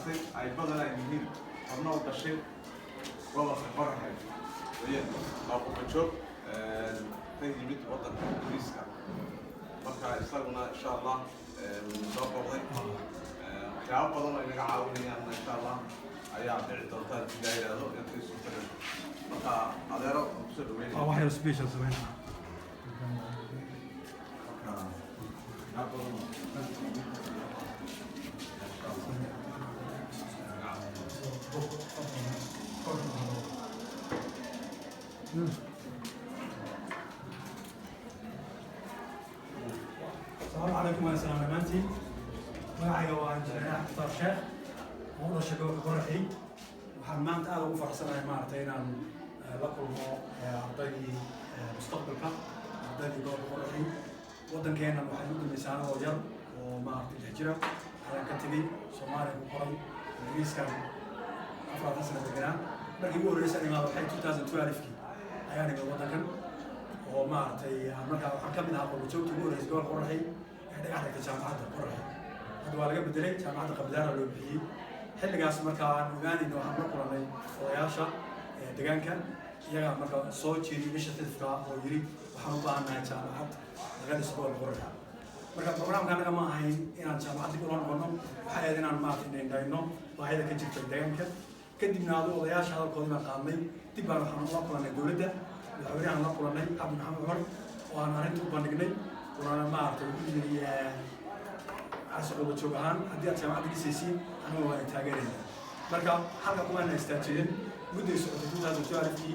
asaasay ay badan ay yihiin xubno u dhashay gobolka Qoraxay oo ku joog ka yimid waddanka Ingiriiska marka isaguna insha Allah soo qoray waxyaabo badan oo inaga caawinayaan insha Allah ayaa dhici doonta tijaayado intii soo taray marka adeero soo dhaweeyay waxay special sameeyay السلام عليكم ورحمة الله وبركاته. معي وأنا أختار شيخ موضوع شباب قرحي وحمام تعالوا وفرحنا معرتين عن لكم أعطاني مستقبل كم أعطاني دور قرحي وطن كان محدود المساحة وجر ومعرفة الهجرة على كتبي صومالي وقري الإنجليز كان أفراد سنة الجنان لكن يقول رئيس ما بحي 2012 كي أياني من وطن كان ومعرفة مركز حكمنا أقول بتشوف تقول رئيس دور قرحي إحنا قاعدة كجامعة قرحي هذا ولا قبل دليل جامعة قبلها لو بحي حل جاس مركز نوغاني إنه هم نقولنا وياشا دجان كان يجا مركز صوت شيء مش تذكر أو يري وحنو بقى جامعة غير سبوع قرحي marka programkan ma ahayn inaan jaamacad ku noqono waxa ay inaan maartay indhayno baahida ka jirta deegaanka kadibna aad odayaasha halkooda qaadnay dib baan waxaan la kulanay dawladda waxaan la kulanay Abdi Maxamed Umar oo aan arinta u bandhignay waana maartay u yiri asoo joogaan hadii aad jaamacad dhisaysiin anigu waan taageereynaa marka halka kuma istaajiyeen muddo socotay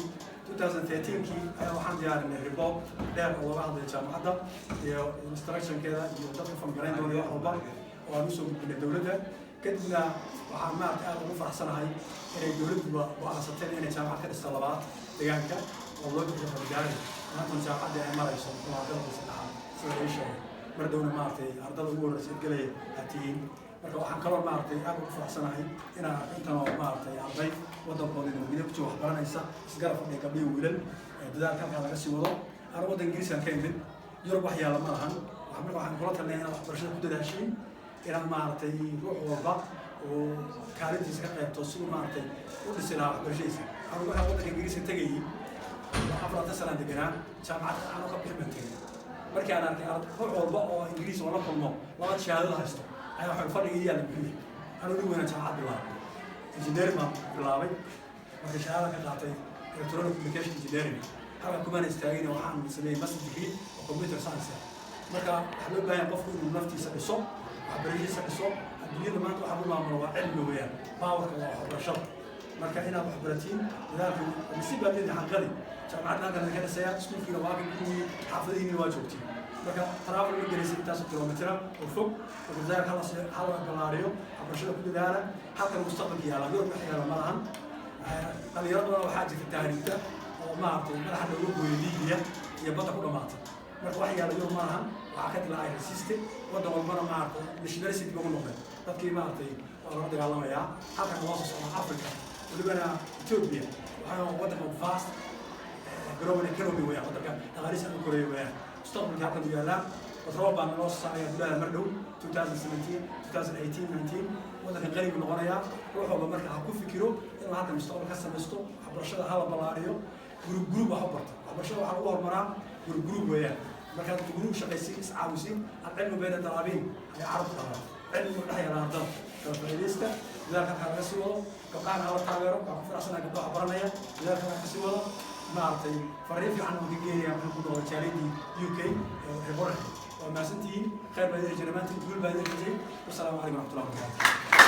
2013 ayaa waxaan diyaarinay report dheer oo laga hadlayo jaamacadda iyo instruction keeda iyo dadka fangareyn doona wax walba oo aan usoo gudbinay dawladda kadibna waxaan maartay aad ugu faraxsanahay inay dawladdu go'aansateen inay jaamacad ka dhisto labaad deegaanka oo loo bixiyo fangareyn maanta jaamacadda ay marayso waa dalka saddexaad sida ay sheegay mar dawna maartay ardada ugu horreysay galay hatiin marka waxaan kaloo maartay aad ugu faraxsanahay inaan intan oo maartay arday waddankooda midab ku waxbaranaysa isgarab fadhiya gabdhiyo wiilal dadaalka halkaa laga sii wado aan waddan Ingiriiska ka imid Yurub wax yaala ma lahan waxaan kula talinayaa inaad waxbarashada ku dadaashiin inaan maartay ruux walba oo kaalintiisa ka qaybto si maartay u dhisi lahaa waxbarashadiisa aan waxaan waddanka Ingiriiska tagayay afraad sano deganaa jaamacad aan ka bixintay markii aan arkay ruux walba oo Ingiriis wala kulmo laba shahaado haysto ayaa waxa fadhiga yaala bixiyay aan ugu weynaa jaamacad bilaabay engineering bilaabay marka shahaado ka qaatay electronic communication engineering halka kuma istaagin waxaan sameeyay master degree oo computer science marka waxa loo baahan qofku inuu naftiisa dhiso waxbarashadiisa dhiso adduunyada maanta waxa lagu maamulo waa cilmi weeyaan powerka waa waxbarashada marka inaad waxbaratiin dadaalka nasiibada xaqadi jaamacadda halkan ka dhisaya iskuulkiina waa kuwii xaafadihiina waa joogtiin marka travel ma gelaysa intaas kilomitir oo fog oo dadaalka hala balaariyo waxbarashada ku dadaala halka mustaqbalka yaala door wax yaala ma lahan dhalinyarada waxaa jirta taariikhda oo maartay madaxa looga gooyay Liibiya iyo badda ku dhamaatay marka wax yaala door ma lahan waxa ka dilaacay resiste waddan walbana maartay nationality ugu noqday dadkii maartay waa la dagaalamayaa halka loo soo socdo Afrika ولبنا إثيوبيا وحنا ودنا فاست global economy ويا ودنا تغاريس كوريا ويا استقبل كابتن ديالا وتروح بان نص ساعة بلا مردو 2017 2018 19 ودنا قريب من غنيا روحوا بمركز حكوا فكروا إنه هذا المستقبل كسر مستو حبرشة هلا بلاريو جروب وحبرت حبرشة وحبور مرام جروب ويا مركز جروب شقيسين عاوزين العلم بين الضرابين هي عرض ضرب علم نحيا الأرض كفايليستا ذاك هذا سوى كقان على الطايرة كفر أصلا قطع برنايا ذاك هذا سوى معرضي فريف عنه دقيقة من كل رجالي UK هبورة وما سنتين خير بدر جنبات تقول بدر جزء والسلام عليكم ورحمة الله وبركاته.